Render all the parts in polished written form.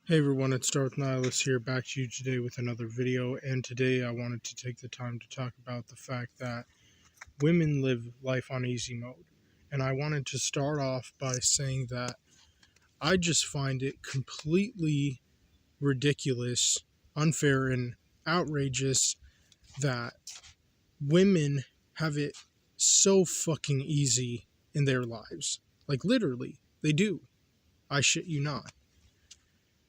Hey everyone, it's Darth Nihilus here, back to you today with another video, and today I wanted to take the time to talk about the fact that women live life on easy mode. And I wanted to start off by saying that I just find it completely ridiculous, unfair, and outrageous that women have it so fucking easy in their lives. Like literally, they do. I shit you not.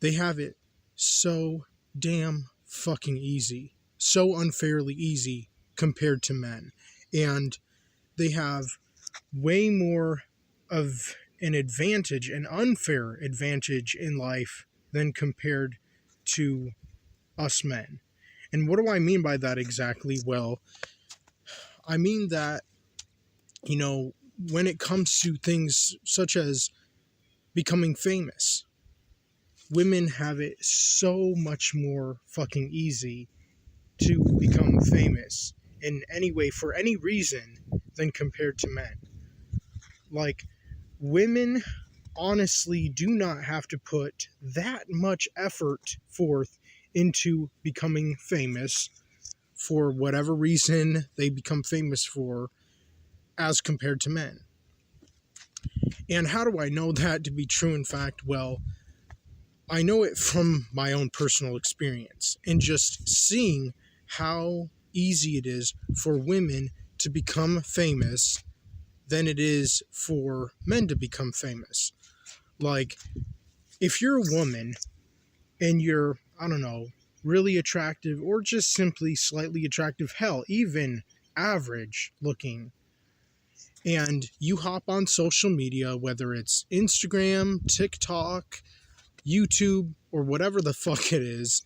They have it so damn fucking easy, so unfairly easy compared to men. And they have way more of an advantage, an unfair advantage in life than compared to us men. And what do I mean by that exactly? Well, I mean that, when it comes to things such as becoming famous, women have it so much more fucking easy to become famous in any way, for any reason, than compared to men. Like, women honestly do not have to put that much effort forth into becoming famous for whatever reason they become famous for as compared to men. And how do I know that to be true? In fact, well, I know it from my own personal experience and just seeing how easy it is for women to become famous than it is for men to become famous. Like, if you're a woman and you're, really attractive or just simply slightly attractive, hell, even average looking, and you hop on social media, whether it's Instagram, TikTok, YouTube, or whatever the fuck it is,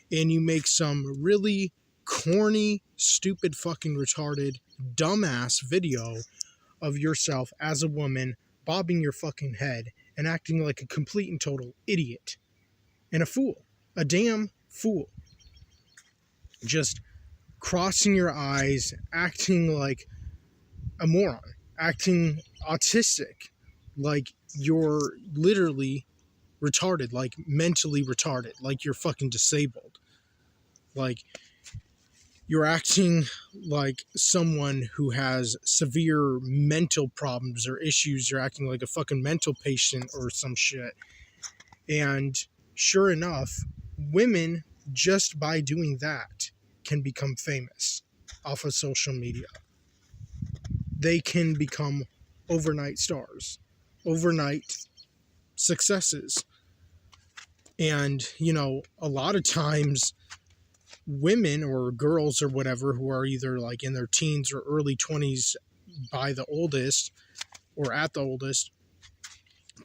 and you make some really corny, stupid, fucking retarded, dumbass video of yourself as a woman bobbing your fucking head and acting like a complete and total idiot and a fool, a damn fool, just crossing your eyes, acting like a moron, acting autistic, like you're literally retarded, like mentally retarded, like you're fucking disabled, like you're acting like someone who has severe mental problems or issues. You're acting like a fucking mental patient or some shit. And sure enough, women, just by doing that, can become famous off of social media. They can become overnight stars, overnight successes. And, a lot of times women or girls or whatever who are either like in their teens or early 20s by the oldest or at the oldest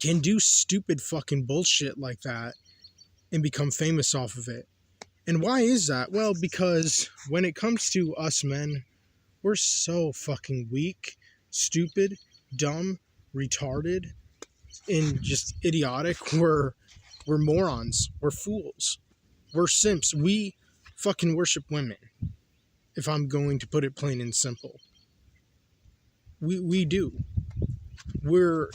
can do stupid fucking bullshit like that and become famous off of it. And why is that? Well, because when it comes to us men, we're so fucking weak, stupid, dumb, retarded, and just idiotic. We're morons. We're fools. We're simps. We fucking worship women, if I'm going to put it plain and simple. We do. We're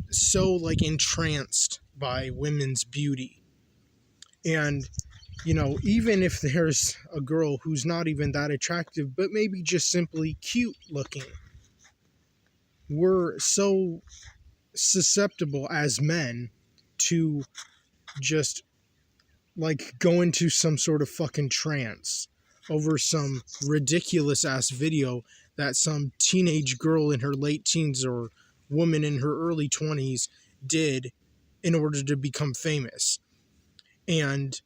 so, like, entranced by women's beauty. And, even if there's a girl who's not even that attractive, but maybe just simply cute looking, we're so susceptible as men to just like go into some sort of fucking trance over some ridiculous ass video that some teenage girl in her late teens or woman in her early 20s did in order to become famous. And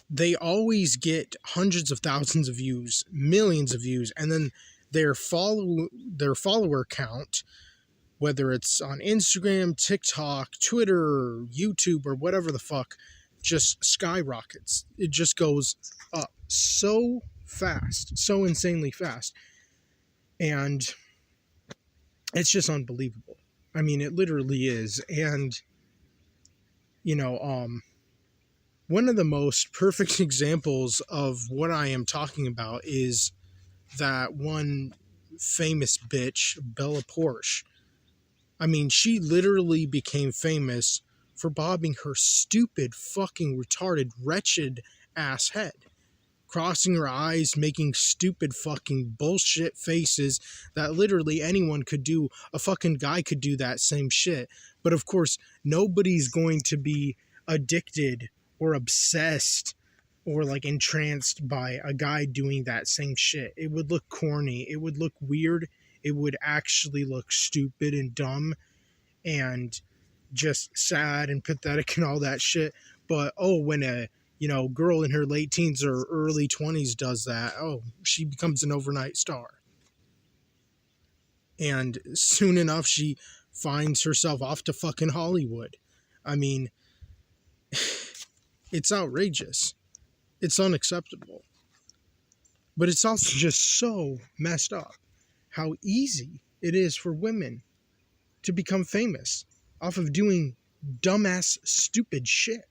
they always get hundreds of thousands of views, millions of views, and then their follower count, whether it's on Instagram, TikTok, Twitter, YouTube, or whatever the fuck, just skyrockets. It just goes up so fast, so insanely fast. And it's just unbelievable. I mean, it literally is. And, one of the most perfect examples of what I am talking about is that one famous bitch, Bella Porsche. I mean, she literally became famous for bobbing her stupid, fucking retarded, wretched ass head, crossing her eyes, making stupid fucking bullshit faces that literally anyone could do. A fucking guy could do that same shit. But of course, nobody's going to be addicted or obsessed or like entranced by a guy doing that same shit. It would look corny. It would look weird. It would actually look stupid and dumb and just sad and pathetic and all that shit. But when a girl in her late teens or early 20s does that, she becomes an overnight star. And soon enough, she finds herself off to fucking Hollywood. I mean, it's outrageous. It's unacceptable. But it's also just so messed up how easy it is for women to become famous off of doing dumbass, stupid shit.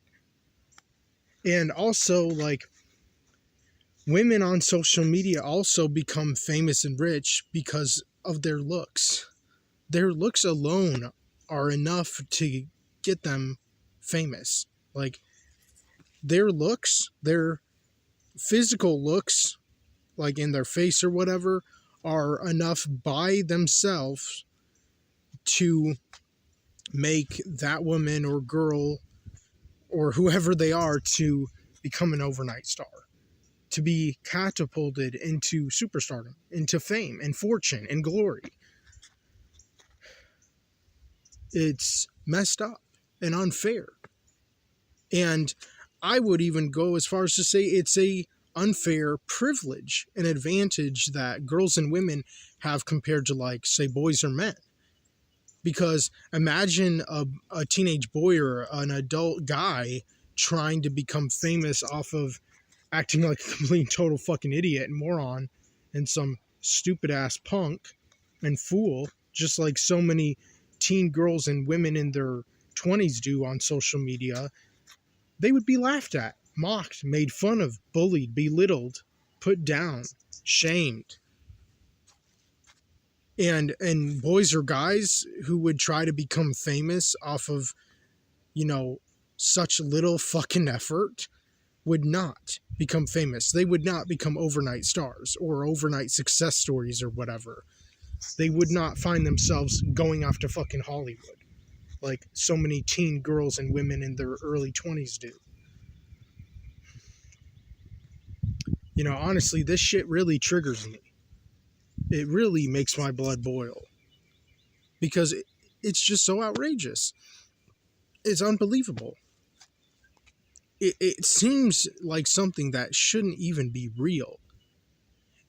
And also, like, women on social media also become famous and rich because of their looks. Their looks alone are enough to get them famous. Like, their looks, their physical looks, like in their face or whatever, are enough by themselves to make that woman or girl or whoever they are to become an overnight star, to be catapulted into superstardom, into fame and fortune and glory. It's messed up and unfair. And I would even go as far as to say it's a unfair privilege, an advantage that girls and women have compared to, like, say, boys or men. Because imagine a teenage boy or an adult guy trying to become famous off of acting like a complete total fucking idiot and moron and some stupid ass punk and fool, just like so many teen girls and women in their 20s do on social media. They would be laughed at, mocked, made fun of, bullied, belittled, put down, shamed. And boys or guys who would try to become famous off of, such little fucking effort would not become famous. They would not become overnight stars or overnight success stories or whatever. They would not find themselves going off to fucking Hollywood like so many teen girls and women in their early 20s do. Honestly, this shit really triggers me. It really makes my blood boil. Because it's just so outrageous. It's unbelievable. It seems like something that shouldn't even be real.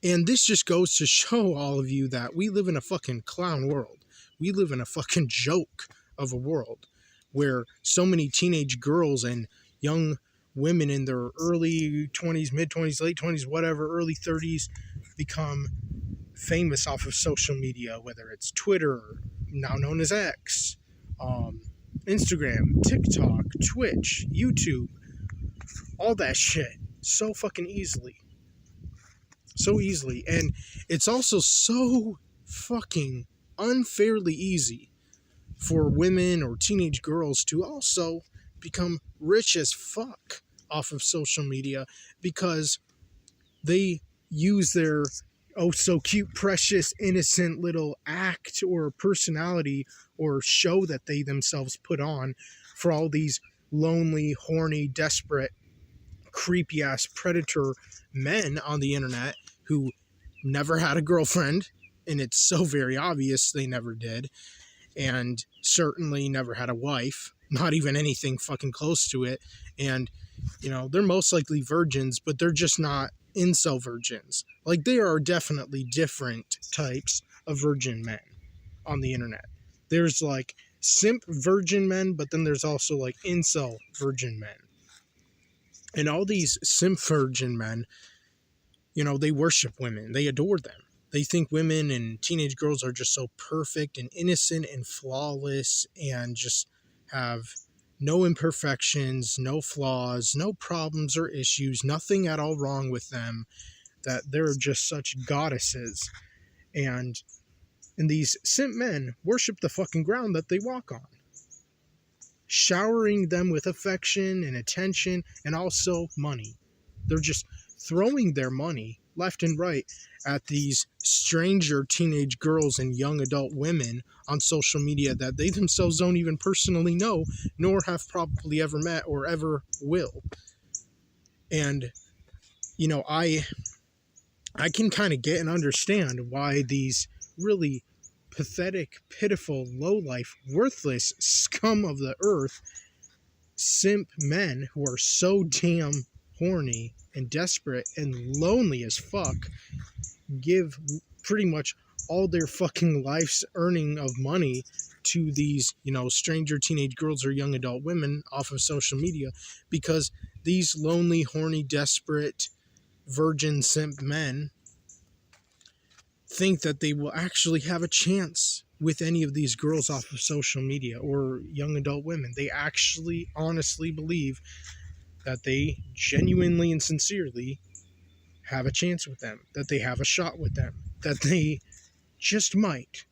And this just goes to show all of you that we live in a fucking clown world. We live in a fucking joke of a world where so many teenage girls and young women in their early 20s, mid-20s, late 20s, whatever, early 30s become famous off of social media, whether it's Twitter, now known as X, Instagram, TikTok, Twitch, YouTube, all that shit, so fucking easily. So easily. And it's also so fucking unfairly easy for women or teenage girls to also become rich as fuck off of social media because they use their so cute, precious, innocent little act or personality or show that they themselves put on for all these lonely, horny, desperate, creepy ass predator men on the internet who never had a girlfriend, and it's so very obvious they never did, and certainly never had a wife, not even anything fucking close to it. And they're most likely virgins, but they're just not incel virgins. Like, there are definitely different types of virgin men on the internet. There's like simp virgin men, but then there's also like incel virgin men. And all these simp virgin men, they worship women. They adore them. They think women and teenage girls are just so perfect and innocent and flawless and just have no imperfections, no flaws, no problems or issues, nothing at all wrong with them, that they're just such goddesses. And these simp men worship the fucking ground that they walk on. showering them with affection and attention and also money. They're just throwing their money left and right at these stranger teenage girls and young adult women on social media that they themselves don't even personally know, nor have probably ever met or ever will. And, you know, I can kind of get and understand why these really pathetic, pitiful, low-life, worthless scum of the earth, simp men who are so damn horny and desperate and lonely as fuck, give pretty much all their fucking life's earning of money to these, you know, stranger teenage girls or young adult women off of social media, because these lonely, horny, desperate, virgin simp men think that they will actually have a chance with any of these girls off of social media or young adult women. They actually honestly believe that they genuinely and sincerely have a chance with them, that they have a shot with them, that they just might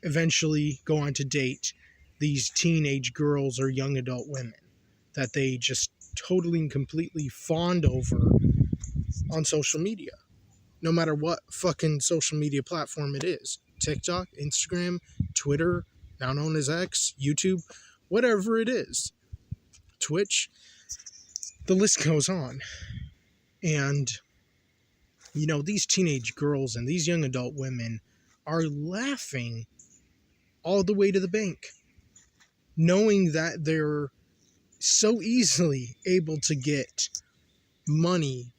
eventually go on to date these teenage girls or young adult women that they just totally and completely fawned over on social media. No matter what fucking social media platform it is. TikTok, Instagram, Twitter, now known as X, YouTube, whatever it is. Twitch. The list goes on. And, you know, these teenage girls and these young adult women are laughing all the way to the bank, knowing that they're so easily able to get money,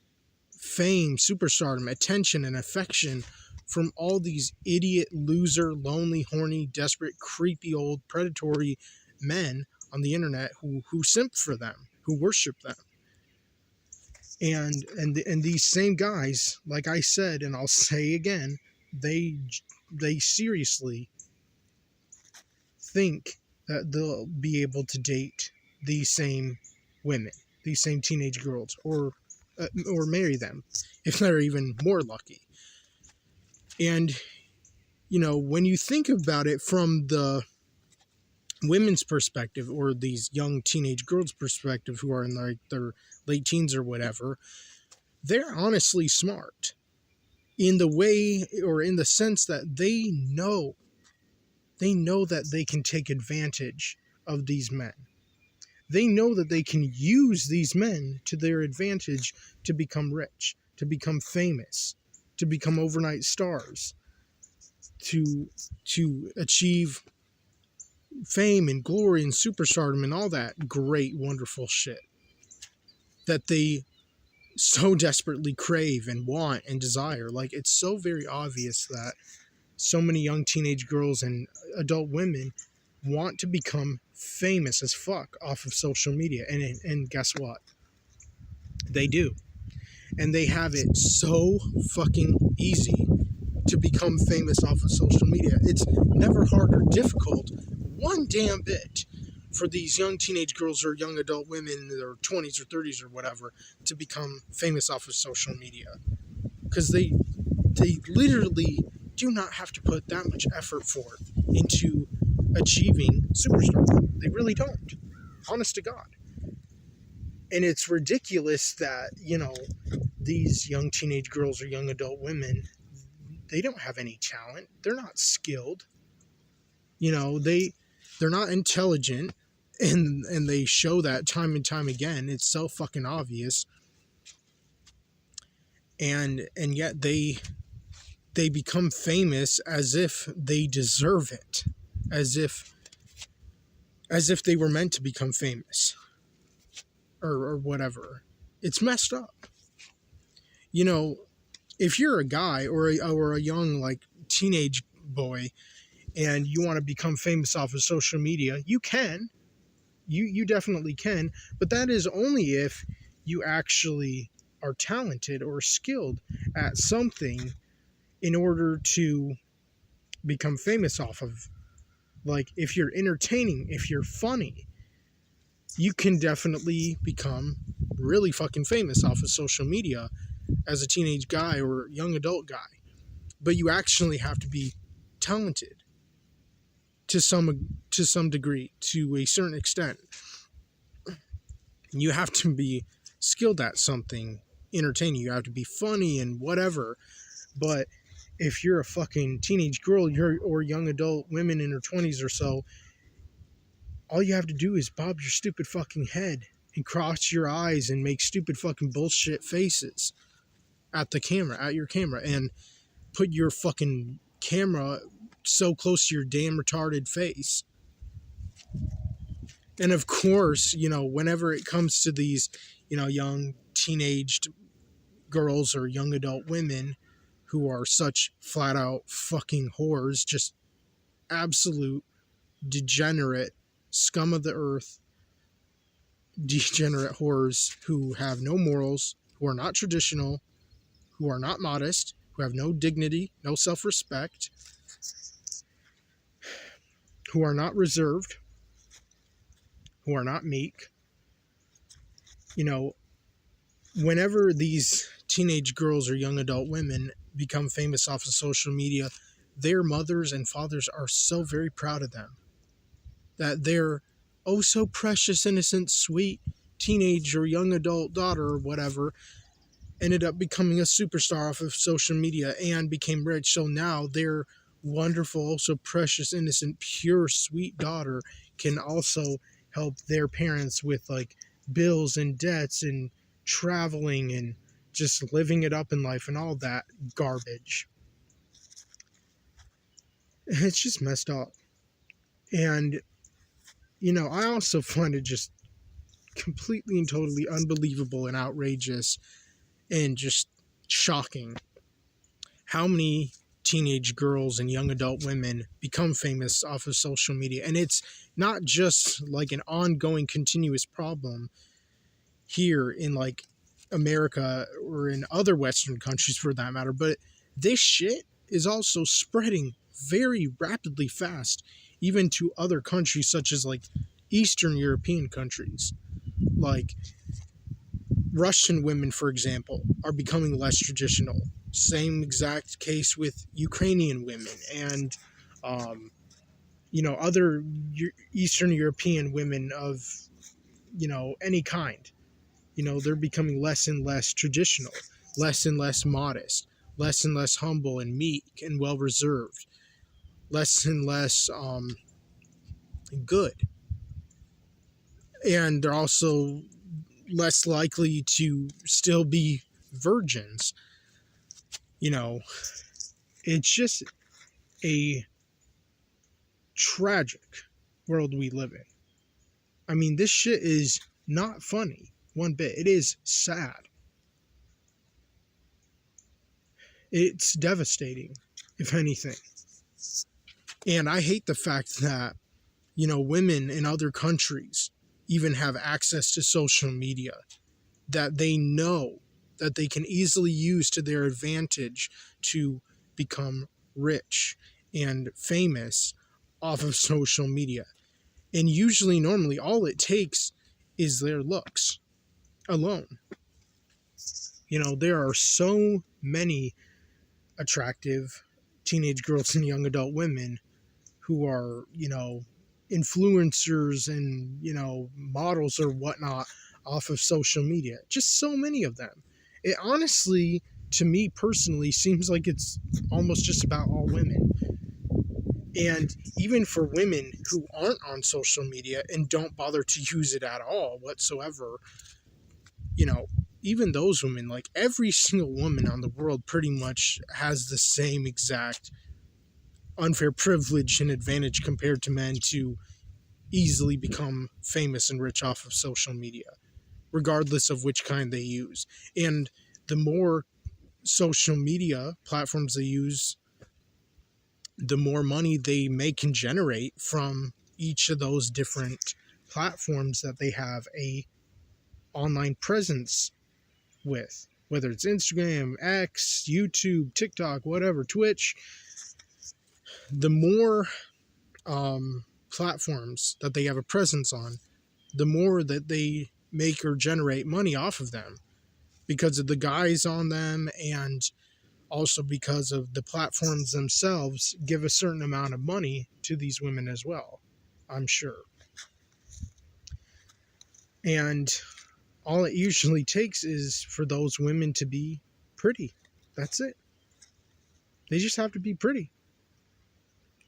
fame, superstardom, attention, and affection from all these idiot, loser, lonely, horny, desperate, creepy, old, predatory men on the internet who simp for them, who worship them. And these same guys, like I said, and I'll say again, they seriously think that they'll be able to date these same women, these same teenage girls, or marry them if they're even more lucky. And, you know, when you think about it from the women's perspective, or these young teenage girls' perspective who are in like their late teens or whatever, they're honestly smart in the way, or in the sense that they know that they can take advantage of these men. They know that they can use these men to their advantage to become rich, to become famous, to become overnight stars, to achieve fame and glory and superstardom and all that great, wonderful shit that they so desperately crave and want and desire. Like, it's so very obvious that so many young teenage girls and adult women want to become famous as fuck off of social media. And guess what? They do. And they have it so fucking easy to become famous off of social media. It's never hard or difficult, one damn bit, for these young teenage girls or young adult women in their 20s or 30s or whatever to become famous off of social media. Because they literally do not have to put that much effort forth into achieving superstardom. They really don't. Honest to God. And it's ridiculous that, you know, these young teenage girls or young adult women, they don't have any talent. They're not skilled. You know, they're not intelligent, and they show that time and time again. It's so fucking obvious. And yet they become famous as if they deserve it. As if they were meant to become famous. Or whatever. It's messed up. You know, if you're a guy or a young, like, teenage boy, and you want to become famous off of social media, you can. You definitely can. But that is only if you actually are talented or skilled at something in order to become famous off of. Like, if you're entertaining, if you're funny, you can definitely become really fucking famous off of social media as a teenage guy or young adult guy. But you actually have to be talented to some degree, to a certain extent. You have to be skilled at something entertaining. You have to be funny and whatever. But if you're a fucking teenage girl or young adult women in her 20s or so, all you have to do is bob your stupid fucking head and cross your eyes and make stupid fucking bullshit faces at your camera, and put your fucking camera so close to your damn retarded face. And of course, whenever it comes to these, young teenaged girls or young adult women who are such flat out fucking whores, just absolute degenerate scum of the earth, degenerate whores who have no morals, who are not traditional, who are not modest, who have no dignity, no self-respect, who are not reserved, who are not meek. Whenever these teenage girls or young adult women become famous off of social media, their mothers and fathers are so very proud of them. That their oh so precious, innocent, sweet teenage or young adult daughter or whatever ended up becoming a superstar off of social media and became rich. So now their wonderful, also precious, innocent, pure, sweet daughter can also help their parents with like bills and debts and traveling and just living it up in life and all that garbage. It's just messed up. And I also find it just completely and totally unbelievable and outrageous and just shocking how many teenage girls and young adult women become famous off of social media. And it's not just like an ongoing continuous problem here in like America or in other Western countries for that matter, but this shit is also spreading very rapidly fast, even to other countries such as like Eastern European countries. Like Russian women, for example, are becoming less traditional. Same exact case with Ukrainian women and, other Eastern European women of, any kind. They're becoming less and less traditional, less and less modest, less and less humble and meek and well-reserved, less and less good. And they're also less likely to still be virgins. It's just a tragic world we live in. I mean, this shit is not funny one bit. It is sad. It's devastating, if anything. And I hate the fact that, women in other countries even have access to social media that they know that they can easily use to their advantage to become rich and famous off of social media. And usually, normally, all it takes is their looks alone. There are so many attractive teenage girls and young adult women who are, influencers and, models or whatnot off of social media. Just so many of them. It honestly, to me personally, seems like it's almost just about all women. And even for women who aren't on social media and don't bother to use it at all whatsoever, even those women, like every single woman on the world pretty much has the same exact unfair privilege and advantage compared to men to easily become famous and rich off of social media, regardless of which kind they use. And the more social media platforms they use, the more money they make and generate from each of those different platforms that they have a online presence with, whether it's Instagram, X, YouTube, TikTok, whatever, Twitch. The more platforms that they have a presence on, the more that they make or generate money off of them because of the guys on them and Also because of the platforms themselves give a certain amount of money to these women as well, I'm sure. And all it usually takes is for those women to be pretty. That's it. They just have to be pretty.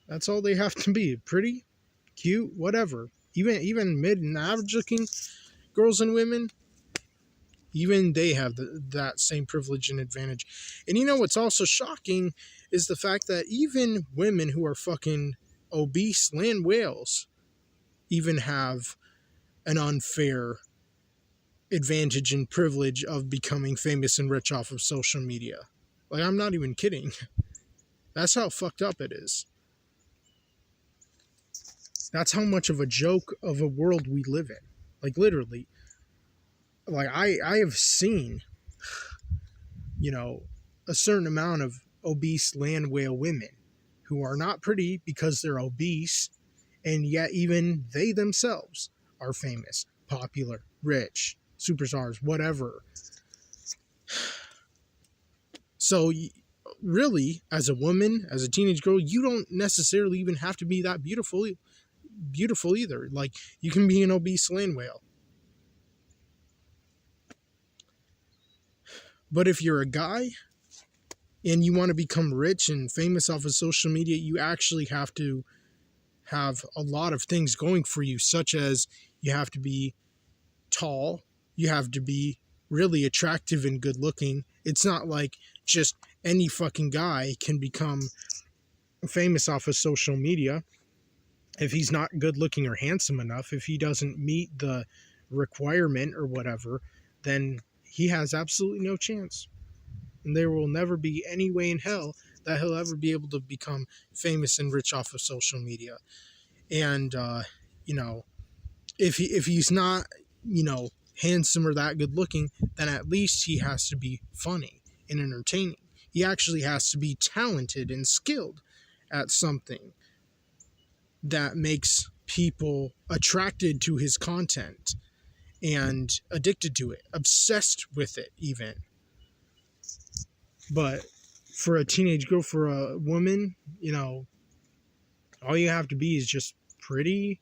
That's all they have to be. Pretty, cute, whatever. Even mid and average looking girls and women, even they have that same privilege and advantage. And you know what's also shocking is the fact that even women who are fucking obese land whales even have an unfair advantage and privilege of becoming famous and rich off of social media. Like, I'm not even kidding. That's how fucked up it is. That's how much of a joke of a world we live in. Like, literally. Like, I have seen, a certain amount of obese land whale women who are not pretty because they're obese, and yet even they themselves are famous, popular, rich, superstars, whatever. So really, as a woman, as a teenage girl, you don't necessarily even have to be that beautiful either. Like, you can be an obese land whale. But if you're a guy and you want to become rich and famous off of social media, you actually have to have a lot of things going for you, such as you have to be tall, you have to be really attractive and good looking. It's not like just any fucking guy can become famous off of social media if he's not good looking or handsome enough. If he doesn't meet the requirement or whatever, then he has absolutely no chance. And there will never be any way in hell that he'll ever be able to become famous and rich off of social media. And, if he's not, handsome or that good looking, then at least he has to be funny and entertaining. He actually has to be talented and skilled at something that makes people attracted to his content and addicted to it, obsessed with it even. But for a teenage girl, for a woman, all you have to be is just pretty.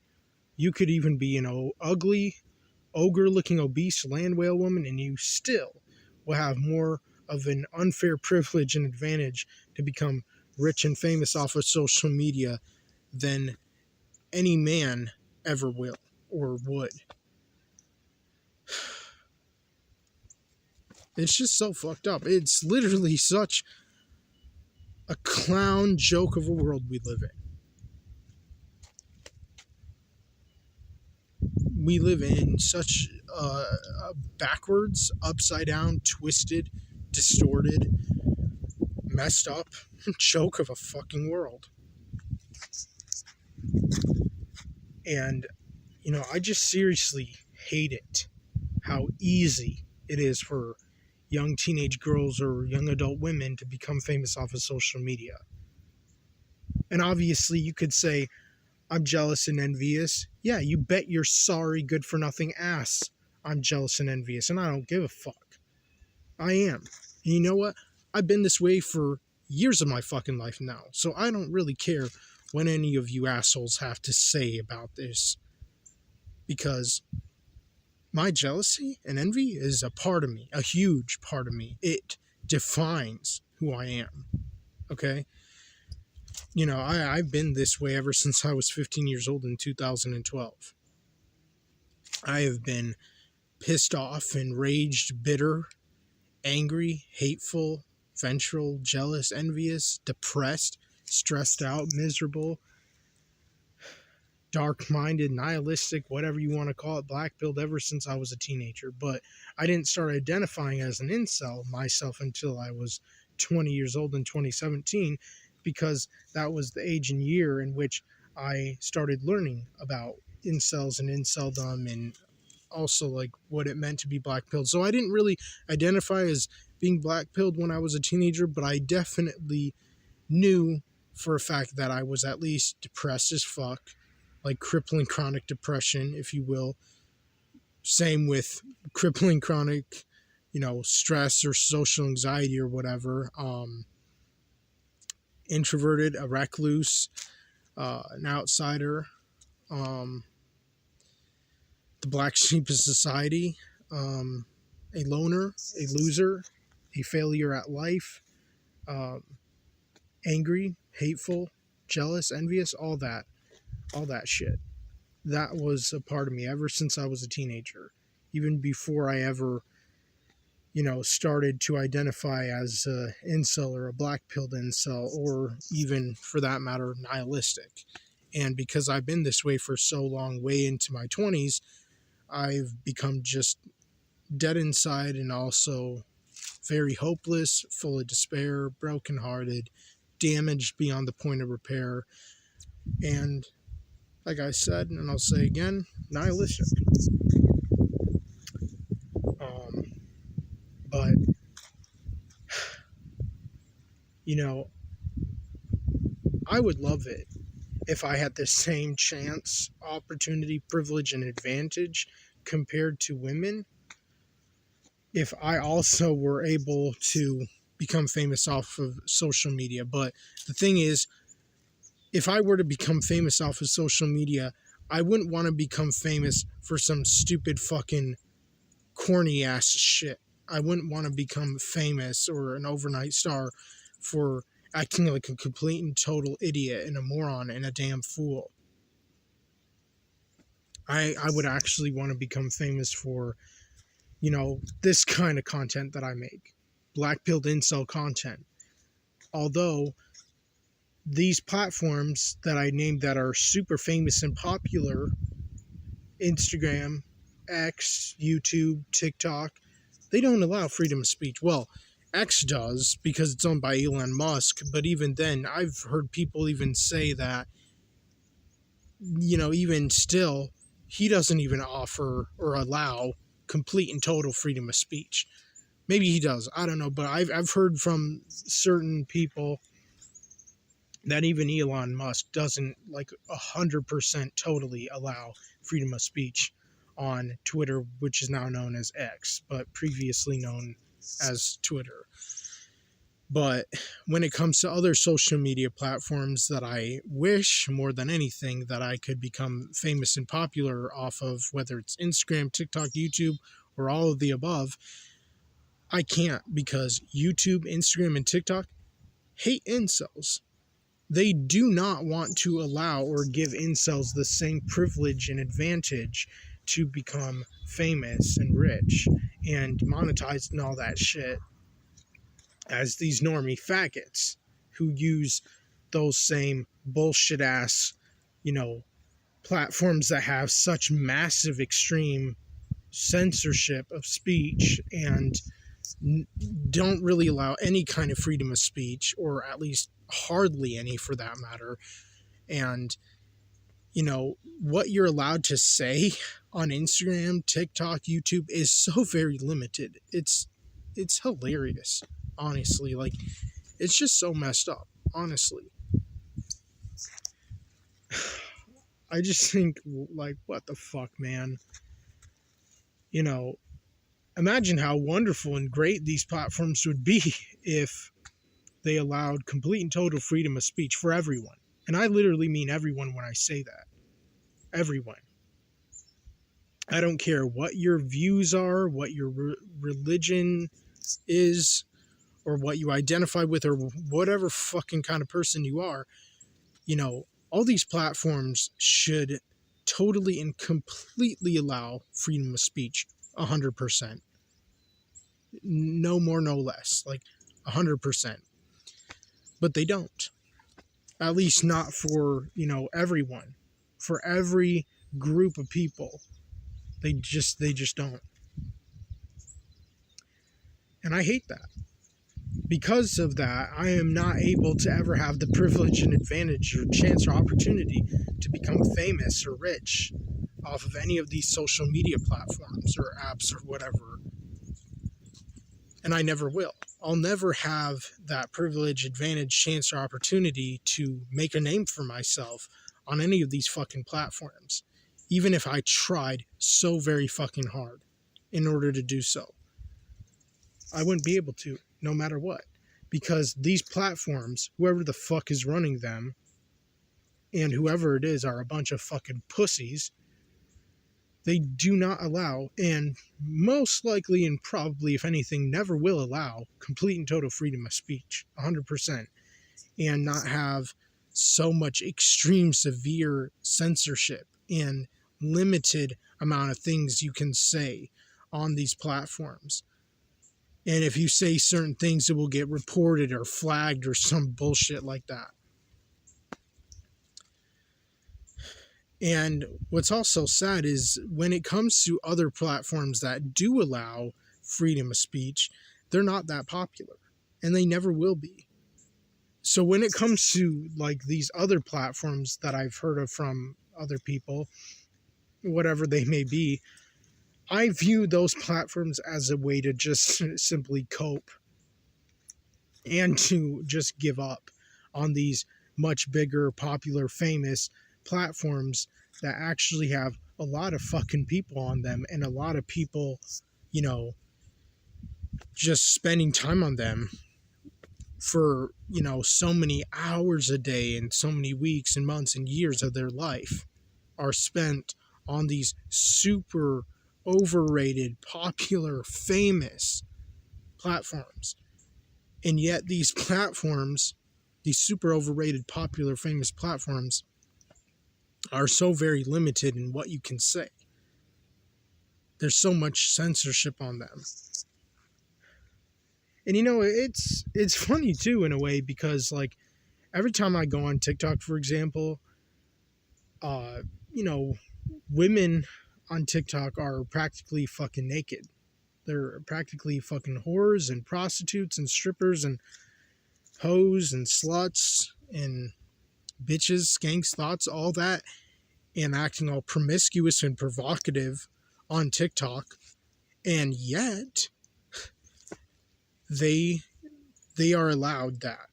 You could even be an ugly, ogre-looking, obese land whale woman, and you still will have more of an unfair privilege and advantage to become rich and famous off of social media than any man ever will or would. It's just so fucked up. It's literally such a clown joke of a world we live in. We live in such a backwards, upside down, twisted, distorted, messed up joke of a fucking world. And, I just seriously hate it, how easy it is for young teenage girls or young adult women to become famous off of social media. And obviously you could say, I'm jealous and envious. Yeah, you bet your sorry, good-for-nothing ass I'm jealous and envious, and I don't give a fuck. I am. And you know what? I've been this way for years of my fucking life now, so I don't really care what any of you assholes have to say about this. Because my jealousy and envy is a part of me, a huge part of me. It defines who I am. Okay? I've been this way ever since I was 15 years old in 2012. I have been pissed off, enraged, bitter, angry, hateful, vengeful, jealous, envious, depressed, stressed out, miserable, dark-minded, nihilistic, whatever you want to call it, black-pilled ever since I was a teenager. But I didn't start identifying as an incel myself until I was 20 years old in 2017, because that was the age and year in which I started learning about incels and inceldom, and also like what it meant to be black-pilled. So I didn't really identify as being black-pilled when I was a teenager, but I definitely knew for a fact that I was at least depressed as fuck, like crippling chronic depression, if you will. Same with crippling chronic, stress or social anxiety or whatever. introverted, a recluse, an outsider, the black sheep of society, a loner, a loser, a failure at life, angry, hateful, jealous, envious, all that shit. That was a part of me ever since I was a teenager, even before I ever, started to identify as an incel or a black-pilled incel, or even, for that matter, nihilistic. And because I've been this way for so long, way into my 20s, I've become just dead inside and also very hopeless, full of despair, brokenhearted, damaged beyond the point of repair, and, like I said, and I'll say again, nihilistic. But, I would love it if I had the same chance, opportunity, privilege, and advantage compared to women, if I also were able to become famous off of social media. But the thing is, if I were to become famous off of social media, I wouldn't want to become famous for some stupid fucking corny ass shit. I wouldn't want to become famous or an overnight star for acting like a complete and total idiot and a moron and a damn fool. I would actually want to become famous for, this kind of content that I make. Black-pilled incel content. Although these platforms that I named that are super famous and popular, Instagram, X, YouTube, TikTok, they don't allow freedom of speech. Well, X does because it's owned by Elon Musk, but even then, I've heard people even say that, even still, he doesn't even offer or allow complete and total freedom of speech. Maybe he does, I don't know, but I've heard from certain people that even Elon Musk doesn't 100% totally allow freedom of speech on Twitter, which is now known as X, but previously known as Twitter. But when it comes to other social media platforms that I wish more than anything that I could become famous and popular off of, whether it's Instagram, TikTok, YouTube, or all of the above, I can't, because YouTube, Instagram, and TikTok hate incels. They do not want to allow or give incels the same privilege and advantage to become famous and rich and monetized and all that shit as these normie faggots who use those same bullshit ass, platforms that have such massive extreme censorship of speech and don't really allow any kind of freedom of speech, or at least hardly any for that matter. And what you're allowed to say on Instagram, TikTok, YouTube is so very limited. It's hilarious, honestly. It's just so messed up, honestly. I just think, what the fuck, man? Imagine how wonderful and great these platforms would be if they allowed complete and total freedom of speech for everyone. And I literally mean everyone when I say that. Everyone. I don't care what your views are, what your religion is, or what you identify with, or whatever fucking kind of person you are. All these platforms should totally and completely allow freedom of speech 100%. No more, no less. 100%. But they don't. At least not for, everyone. For every group of people. They just don't. And I hate that. Because of that, I am not able to ever have the privilege and advantage or chance or opportunity to become famous or rich off of any of these social media platforms or apps or whatever. And I never will. I'll never have that privilege, advantage, chance, or opportunity to make a name for myself on any of these fucking platforms, even if I tried so very fucking hard in order to do so. I wouldn't be able to, no matter what. because these platforms, whoever the fuck is running them, and whoever it is, are a bunch of fucking pussies. They do not allow, and most likely and probably, if anything, never will allow complete and total freedom of speech, 100%, and not have so much extreme, severe censorship and limited amount of things you can say on these platforms. And if you say certain things, it will get reported or flagged or some bullshit like that. And what's also sad is when it comes to other platforms that do allow freedom of speech, they're not that popular, and they never will be. So when it comes to like these other platforms that I've heard of from other people, whatever they may be, I view those platforms as a way to just simply cope and to just give up on these much bigger, popular, famous platforms that actually have a lot of fucking people on them, and a lot of people, you know, just spending time on them for, you know, so many hours a day and so many weeks and months and years of their life are spent on these super overrated, popular, famous platforms. And yet these platforms, these super overrated, popular, famous platforms, are so very limited in what you can say. There's so much censorship on them. And you know, it's funny too in a way, because like every time I go on TikTok, for example, you know, women on TikTok are practically fucking naked. They're practically fucking whores and prostitutes and strippers and hoes and sluts and bitches, skanks, thoughts, all that, and acting all promiscuous and provocative on TikTok. And yet they are allowed that.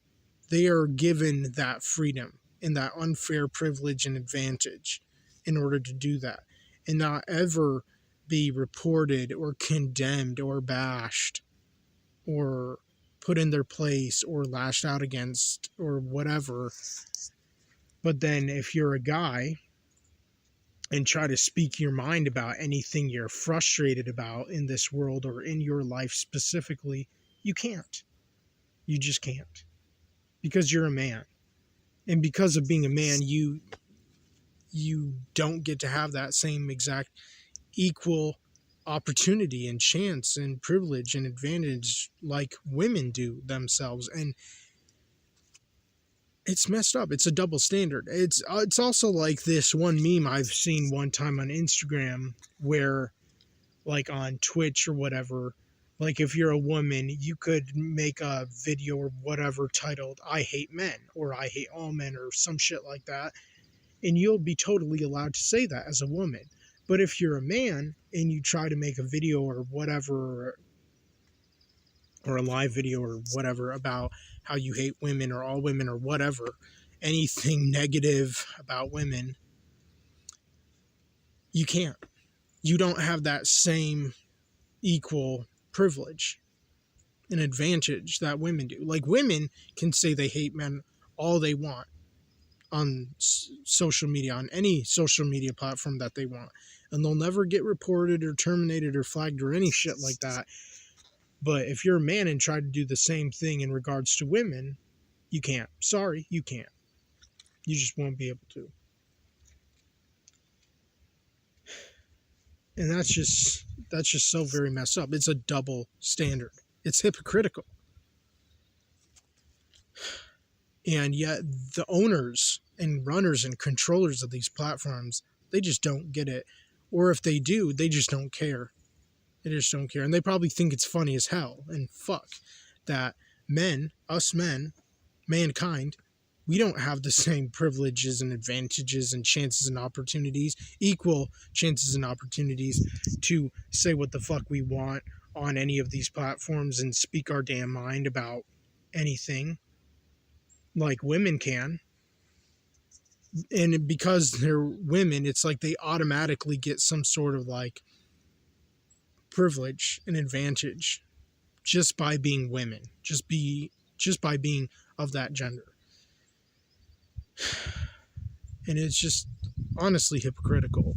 They are given that freedom and that unfair privilege and advantage in order to do that, and not ever be reported or condemned or bashed or put in their place or lashed out against or whatever. But then if you're a guy and try to speak your mind about anything you're frustrated about in this world or in your life specifically, you can't. You just can't. Because you're a man. And because of being a man, you don't get to have that same exact equal opportunity and chance and privilege and advantage like women do themselves. And it's messed up. It's a double standard. It's also like this one meme I've seen one time on Instagram where, like on Twitch or whatever, like if you're a woman, you could make a video or whatever titled "I hate men" or "I hate all men" or some shit like that, and you'll be totally allowed to say that as a woman. But if you're a man and you try to make a video or whatever, or a live video or whatever about how you hate women or all women or whatever, anything negative about women, you can't. You don't have that same equal privilege and advantage that women do. Like, women can say they hate men all they want on social media, on any social media platform that they want, and they'll never get reported or terminated or flagged or any shit like that. But if you're a man and try to do the same thing in regards to women, you can't. Sorry, you can't. You just won't be able to. And that's just so very messed up. It's a double standard. It's hypocritical. And yet the owners and runners and controllers of these platforms, they just don't get it. Or if they do, they just don't care. They just don't care. And they probably think it's funny as hell. And fuck that men, us men, mankind, we don't have the same privileges and advantages and chances and opportunities, equal chances and opportunities to say what the fuck we want on any of these platforms and speak our damn mind about anything like women can. And because they're women, it's like they automatically get some sort of like privilege and advantage just by being women, just just by being of that gender. And it's just honestly hypocritical.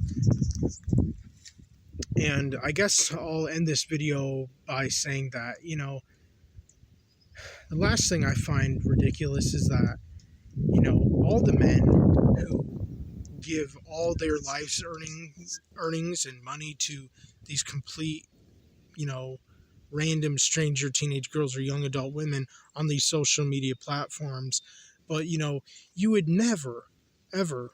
And I guess I'll end this video by saying that, the last thing I find ridiculous is that, all the men who give all their life's earnings and money to these complete, random stranger teenage girls or young adult women on these social media platforms. But, you would never, ever,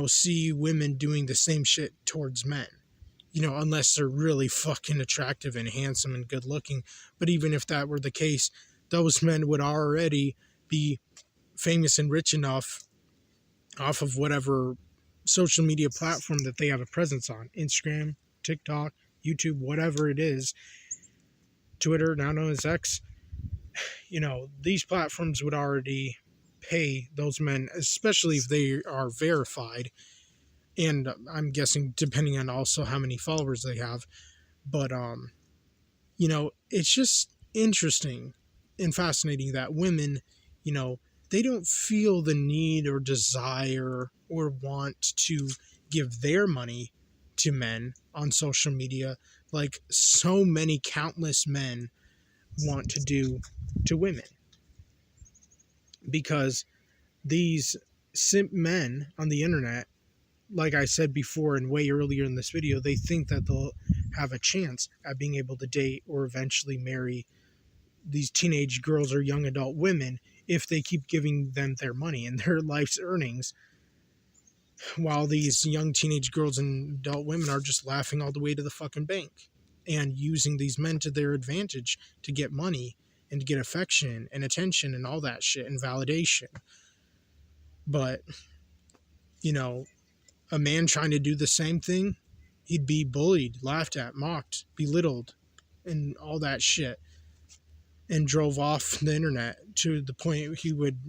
see women doing the same shit towards men, unless they're really fucking attractive and handsome and good looking. But even if that were the case, those men would already be famous and rich enough off of whatever social media platform that they have a presence on. Instagram, TikTok, YouTube, whatever it is. Twitter, now known as X. These platforms would already pay those men, especially if they are verified. And I'm guessing depending on also how many followers they have. But, it's just interesting and fascinating that women, they don't feel the need or desire or want to give their money to men on social media like so many countless men want to do to women. Because these simp men on the internet, like I said before and way earlier in this video, they think that they'll have a chance at being able to date or eventually marry these teenage girls or young adult women if they keep giving them their money and their life's earnings, while these young teenage girls and adult women are just laughing all the way to the fucking bank and using these men to their advantage to get money and to get affection and attention and all that shit and validation. But, a man trying to do the same thing, he'd be bullied, laughed at, mocked, belittled, and all that shit, and drove off the internet to the point he would,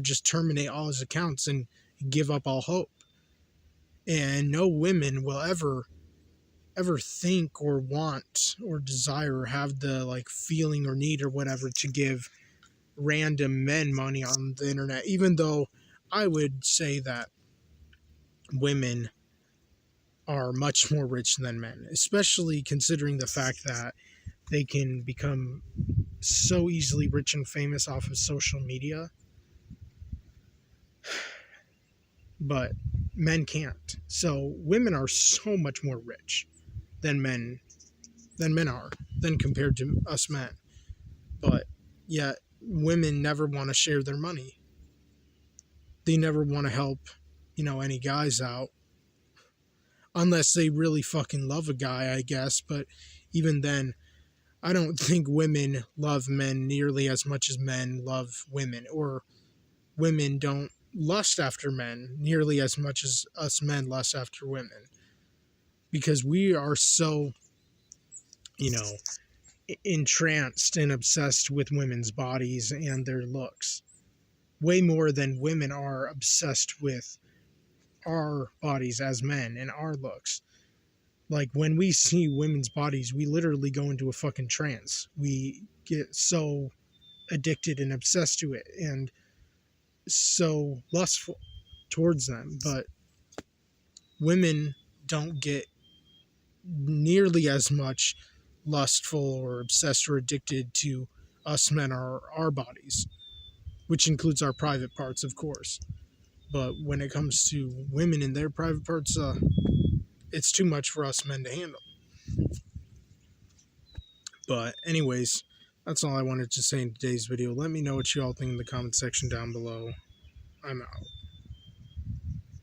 just terminate all his accounts and give up all hope. And no women will ever think or want or desire or have the feeling or need or whatever to give random men money on the internet, even though I would say that women are much more rich than men, especially considering the fact that they can become so easily rich and famous off of social media. But men can't. So women are so much more rich than men are, than compared to us men. But yet women never want to share their money. They never want to help, any guys out. Unless they really fucking love a guy, I guess. But even then, I don't think women love men nearly as much as men love women. Or women don't lust after men nearly as much as us men lust after women. Because we are so, entranced and obsessed with women's bodies and their looks. Way more than women are obsessed with our bodies as men and our looks. Like when we see women's bodies, we literally go into a fucking trance. We get so addicted and obsessed to it and so lustful towards them. But women don't get nearly as much lustful or obsessed or addicted to us men or our bodies, which includes our private parts, of course. But when it comes to women and their private parts, it's too much for us men to handle. But anyways, that's all I wanted to say in today's video. Let me know what you all think in the comment section down below. I'm out.